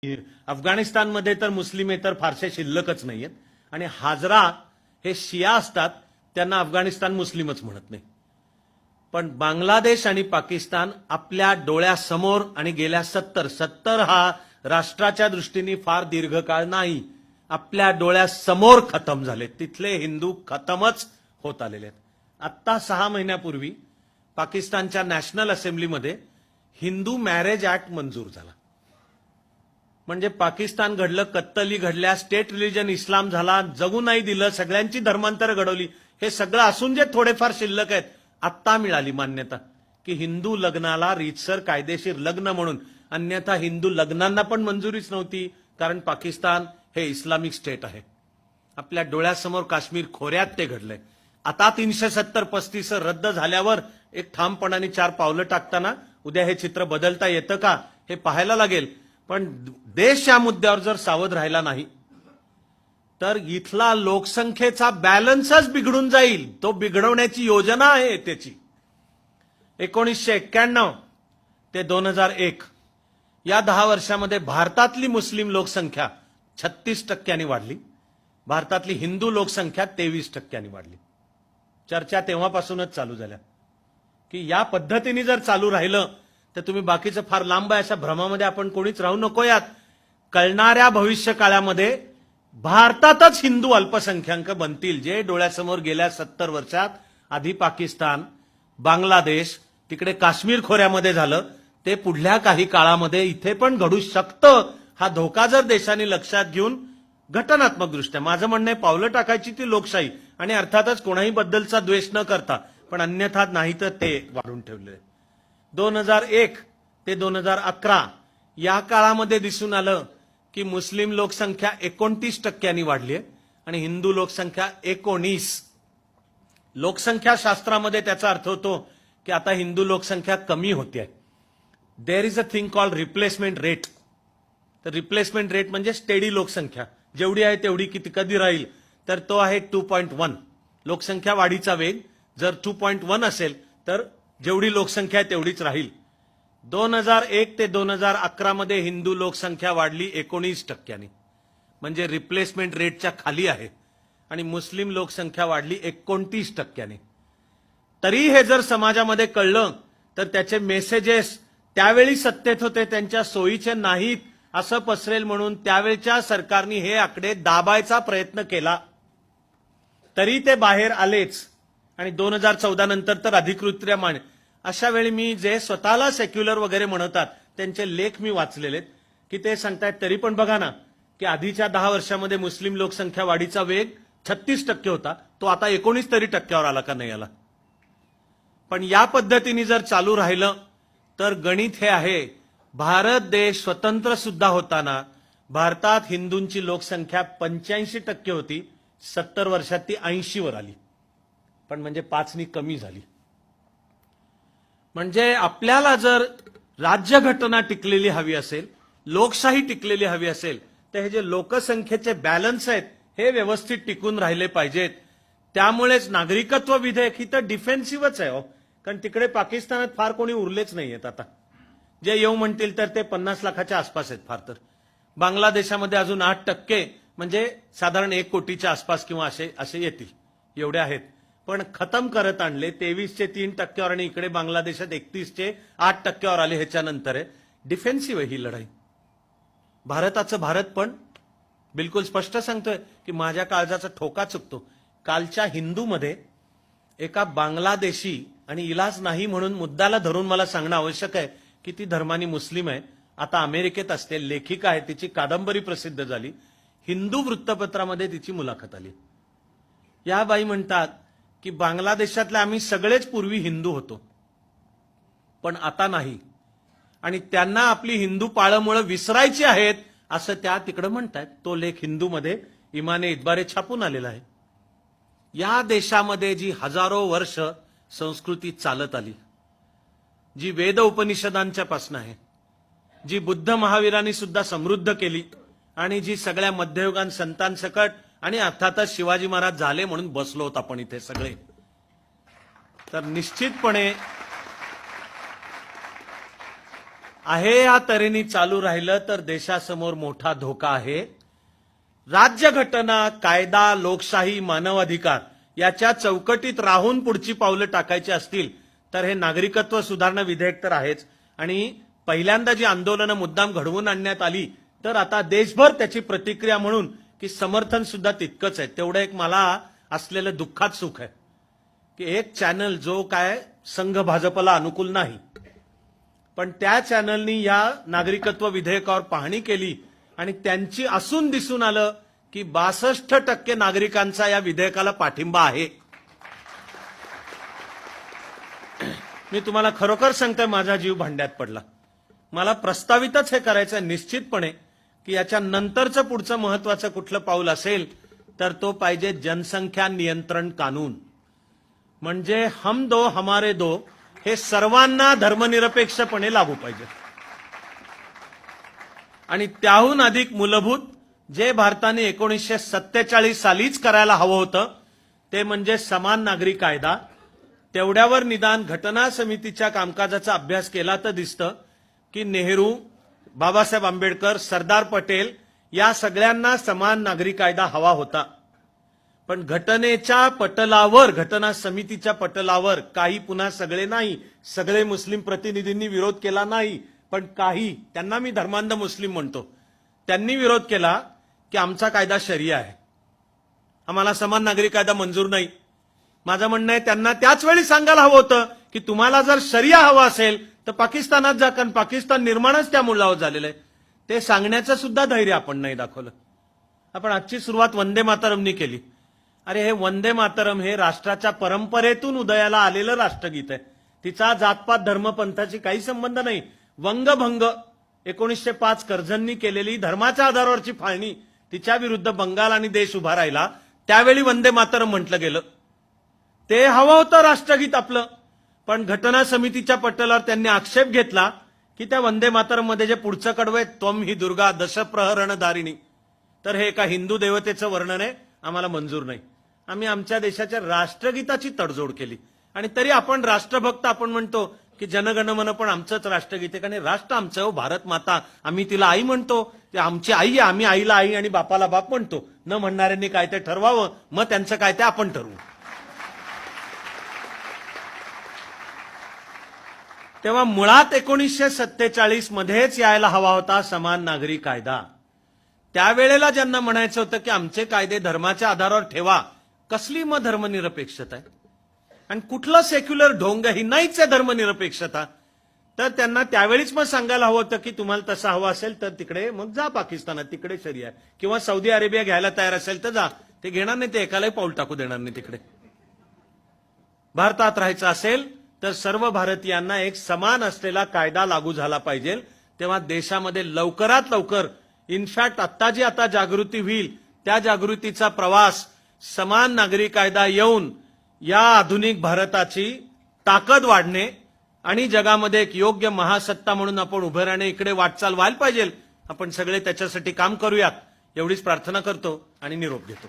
अफगाणिस्तानमध्ये तर मुस्लिमेतर फारसे शिल्लकच नाहीयेत आणि हाजरा हे शिया असतात, त्यांना अफगाणिस्तान मुस्लिमच म्हणत नाही. पण बांगलादेश आणि पाकिस्तान आपल्या डोळ्यासमोर आणि गेल्या 70 हा राष्ट्राच्या दृष्टीने फार दीर्घकाळ नाही, आपल्या डोळ्यासमोर खतम झाले. तिथले हिंदू खतमच होत आलेले आहेत. आत्ता 6 महिन्यापूर्वी पाकिस्तानच्या नॅशनल असेंब्लीमध्ये हिंदू मॅरेज ऍक्ट मंजूर झाला. म्हणजे पाकिस्तान घडलं, कत्तली घडल्या, स्टेट रिलीजन इस्लाम झाला, जगू नाही दिलं, सगळ्यांची धर्मांतर घडवली. हे सगळं असून जे थोडेफार शिल्लक आहेत, आत्ता मिळाली मान्यता की हिंदू लग्नाला रीतसर कायदेशीर लग्न म्हणून. अन्यथा हिंदू लग्नांना पण मंजुरीच नव्हती, कारण पाकिस्तान हे इस्लामिक स्टेट आहे. आपल्या डोळ्यासमोर काश्मीर खोऱ्यात ते घडलंय. आता 370-35 रद्द झाल्यावर एक ठामपणाने 4 पावलं टाकताना उद्या हे चित्र बदलता येतं का हे पाहायला लागेल. पण देश या मुद्द्यावर जर सावध राहिला नाही तर इथला लोकसंख्येचा बॅलन्सच बिघडून जाईल. तो बिघडवण्याची योजना आहे त्याची. 1991 ते 2001 या 10 वर्षामध्ये भारतातली मुस्लिम लोकसंख्या 36% वाढली, भारतातली हिंदू लोकसंख्या 23% वाढली. चर्चा तेव्हापासूनच चालू झाल्या की या पद्धतीने जर चालू राहिलं तर तुम्ही बाकीचं फार लांब आहे अशा भ्रमामध्ये आपण कोणीच राहू नकोयात. कळणाऱ्या भविष्य काळामध्ये भारतातच हिंदू अल्पसंख्याक बनतील, जे डोळ्यासमोर गेल्या 70 वर्षात आधी पाकिस्तान, बांगलादेश, तिकडे काश्मीर खोऱ्यामध्ये झालं, ते पुढल्या काही काळामध्ये इथे पण घडू शकतं. हा धोका जर देशाने लक्षात घेऊन घटनात्मक दृष्ट्या, माझं म्हणणं आहे, पावलं टाकायची ती लोकशाही आणि अर्थातच कोणाही बद्दलचा द्वेष न करता, पण अन्यथा नाही तर ते वाढून ठेवले. 2001 ते 2011 या काळामध्ये दिसून आलं की मुस्लिम लोकसंख्या 29% वाढली आहे आणि हिंदू लोकसंख्या 19. लोकसंख्या शास्त्रामध्ये त्याचा अर्थ होतो की आता हिंदू लोकसंख्या कमी होते आहे. There is a thing called replacement rate. तर रिप्लेसमेंट रेट म्हणजे स्टेडी लोकसंख्या जेवढी आहे तेवढी किती कधी राहील, तर तो आहे 2.1. लोकसंख्या वाढीचा वेग जर 2.1 असेल तर जेवढी लोकसंख्या आहे तेवढीच राहील. 2001 ते 2011 मध्ये हिंदू लोकसंख्या वाढली 19%, म्हणजे रिप्लेसमेंट रेटच्या खाली आहे, आणि मुस्लिम लोकसंख्या वाढली 29%. तरी हे जर समाजामध्ये कळलं तर त्याचे मेसेजेस त्यावेळी सत्तेत होते त्यांच्या सोयीचे नाहीत असं पसरेल म्हणून त्यावेळच्या सरकारने हे आकडे दाबायचा प्रयत्न केला. तरी ते बाहेर आलेच आणि 2014 नंतर तर अधिकृतरित्या मान्य. अशा वेळी मी जे स्वतःला सेक्युलर वगैरे म्हणतात त्यांचे लेख मी वाचलेले की ते सांगतायत तरी पण बघा ना की आधीच्या 10 वर्षामध्ये मुस्लिम लोकसंख्या वाढीचा वेग 36% होता, तो आता 19 तरी टक्क्यावर आला का नाही आला. पण या पद्धतीने जर चालू राहिलं तर गणित हे आहे, भारत देश स्वतंत्र सुद्धा होताना भारतात हिंदूंची लोकसंख्या 85% होती, 70 वर्षात ती 80 वर आली, पण म्हणजे 5 कमी झाली. म्हणजे आपल्याला जर राज्यघटना टिकलेली हवी असेल, लोकशाही टिकलेली हवी असेल, तर हे जे लोकसंख्येचे बॅलन्स आहेत हे व्यवस्थित टिकून राहिले पाहिजेत. त्यामुळेच नागरिकत्व विधेयक ही तर डिफेन्सिव्हच आहे, कारण तिकडे पाकिस्तानात फार कोणी उरलेच नाहीयेत. आता जे येऊ म्हणतील तर ते 50 लाखाच्या आसपास आहेत फार तर. बांगलादेशामध्ये अजून 8%, म्हणजे साधारण 1 कोटीच्या आसपास किंवा असे येतील, एवढे आहेत. पण खतम करत आणले 23चे 3%वर आणि इकडे बांगलादेशात 31चे 8%वर आले. ह्याच्यानंतर आहे डिफेन्सिव्ह ही लढाई. भारताचं भारत पण बिलकुल स्पष्ट सांगतोय की माझ्या काळजाचा ठोका चुकतो. कालच्या हिंदूमध्ये एका बांगलादेशी, आणि इलाज नाही म्हणून मुद्दाला धरून मला सांगणं आवश्यक आहे की ती धर्मानी मुस्लिम आहे, आता अमेरिकेत असते, लेखिका आहे, तिची कादंबरी प्रसिद्ध झाली, हिंदू वृत्तपत्रामध्ये तिची मुलाखत आली. या बाई म्हणतात की बांगलादेशातले आम्ही सगळेच पूर्वी हिंदू होतो पण आता नाही, आणि त्यांना आपली हिंदू पाळंमुळं विसरायची आहेत असं त्या तिकडे म्हणतात. तो लेख हिंदूमध्ये इमाने इतबारे छापून आलेला आहे. या देशामध्ये जी हजारो वर्ष संस्कृती चालत आली, जी वेद उपनिषदांच्या पासून आहे, जी बुद्ध महावीरांनी सुद्धा समृद्ध केली, आणि जी सगळ्या मध्ययुगान संतांसकट आणि अर्थातच शिवाजी महाराज झाले म्हणून बसलो होत आपण इथे सगळे, तर निश्चितपणे आहे या तऱ्हेने चालू राहिलं तर देशासमोर मोठा धोका आहे. राज्यघटना, कायदा, लोकशाही, मानवाधिकार याच्या चौकटीत राहून पुढची पावलं टाकायची असतील तर हे नागरिकत्व सुधारणा विधेयक तर आहेच, आणि पहिल्यांदा जी आंदोलनं मुद्दाम घडवून आणण्यात आली तर आता देशभर त्याची प्रतिक्रिया म्हणून की समर्थन सुद्धा तितकंच आहे. तेवढं एक मला असलेलं दुःखात सुख आहे की एक चॅनल जो काय संघ भाजपला अनुकूल नाही, पण त्या चॅनलनी या नागरिकत्व विधेयकावर पाहणी केली आणि त्यांची असून दिसून आलं की 62% नागरिकांचा या विधेयकाला पाठिंबा आहे. मी तुम्हाला खरोखर सांगतोय, माझा जीव भांड्यात पडला. मला प्रस्तावितच हे करायचं निश्चितपणे की याच्या नंतरचं पुढचं महत्वाचं कुठलं पाऊल असेल तर तो पाहिजे जनसंख्या नियंत्रण कानून. म्हणजे हम दो हमारे दो हे सर्वांना धर्मनिरपेक्षपणे लागू पाहिजे. आणि त्याहून अधिक मूलभूत जे भारताने 1947 सालीच करायला हवं होतं ते म्हणजे समान नागरी कायदा. तेवढ्यावर निदान घटना समितीच्या कामकाजाचा अभ्यास केला तर दिसतं की नेहरू, बाबासाहेब आंबेडकर, सरदार पटेल या सगळ्यांना समान नागरी कायदा हवा होता. पण घटनेच्या पटलावर, घटना समितीच्या पटलावर काही, पुन्हा सगळे नाही, सगळे मुस्लिम प्रतिनिधींनी विरोध केला नाही, पण काही, त्यांना मी धर्मांध मुस्लिम म्हणतो, त्यांनी विरोध केला की आमचा कायदा शरिया आहे, आम्हाला समान नागरी कायदा मंजूर नाही. माझं म्हणणं आहे त्यांना त्याच वेळी सांगायला हवं होतं की तुम्हाला जर शरिया हवा असेल तर पाकिस्तानात जा, कारण पाकिस्तान निर्माणच त्या मुलावर झालेलं आहे. ते सांगण्याचं सुद्धा धैर्य आपण नाही दाखवलं. आपण आजची सुरुवात वंदे मातरमनी केली. अरे हे वंदे मातरम हे राष्ट्राच्या परंपरेतून उदयाला आलेलं राष्ट्रगीत आहे. तिचा जातपात धर्मपंथाची काही संबंध नाही. वंगभंग 1905 कर्जननी केलेली धर्माच्या आधारावरची फाळणी, तिच्या विरुद्ध बंगाल आणि देश उभा राहिला, त्यावेळी वंदे मातरम म्हटलं गेलं. ते हवं होतं राष्ट्रगीत आपलं, पण घटना समितीच्या पटलावर त्यांनी आक्षेप घेतला की त्या वंदे मातरम मध्ये जे पुढचं कडवं आहे, त्वम ही दुर्गा दशप्रहरणधारिणी, तर हे एका हिंदू देवतेचं वर्णन आहे, आम्हाला मंजूर नाही. आम्ही आमच्या देशाच्या राष्ट्रगीताची तडजोड केली. आणि तरी आपण राष्ट्रभक्त, आपण म्हणतो की जनगणमन पण आमचंच राष्ट्रगीत आहे, कारण राष्ट्र आमचं हो, भारत माता, आम्ही तिला आई म्हणतो, ते आमची आई आहे, आम्ही आईला आई आणि बापाला बाप म्हणतो. न म्हणणाऱ्यांनी काय ते ठरवावं, मग त्यांचं काय ते आपण ठरवू. तेव्हा मुळात 1947 मध्येच यायला हवा होता समान नागरी कायदा. त्यावेळेला ज्यांना म्हणायचं होतं की आमचे कायदे धर्माच्या आधारावर ठेवा, कसली मग धर्मनिरपेक्षता आहे, आणि कुठलं सेक्युलर ढोंग, ही नाहीच आहे धर्मनिरपेक्षता. तर त्यांना त्यावेळीच मग सांगायला हवं होतं की तुम्हाला तसं हवं असेल तर तिकडे मग जा पाकिस्तानात, तिकडे शरिया, किंवा सौदी अरेबिया घ्यायला तयार असेल तर जा. ते घेणार नाही, ते एकालाही पाऊल टाकू देणार नाही तिकडे. भारतात राहायचं असेल तर सर्व भारतीयांना एक समान असलेला कायदा लागू झाला पाहिजे. तेव्हा देशामध्ये लवकरात लवकर, इनफॅक्ट आता जागृती होईल त्या जागृतीचा प्रवास समान नागरी कायदा येऊन या आधुनिक भारताची ताकद वाढणे आणि जगामध्ये एक योग्य महासत्ता म्हणून आपण उभं राहणे, इकडे वाटचाल व्हायला पाहिजे. आपण सगळे त्याच्यासाठी काम करूयात, एवढीच प्रार्थना करतो आणि निरोप घेतो.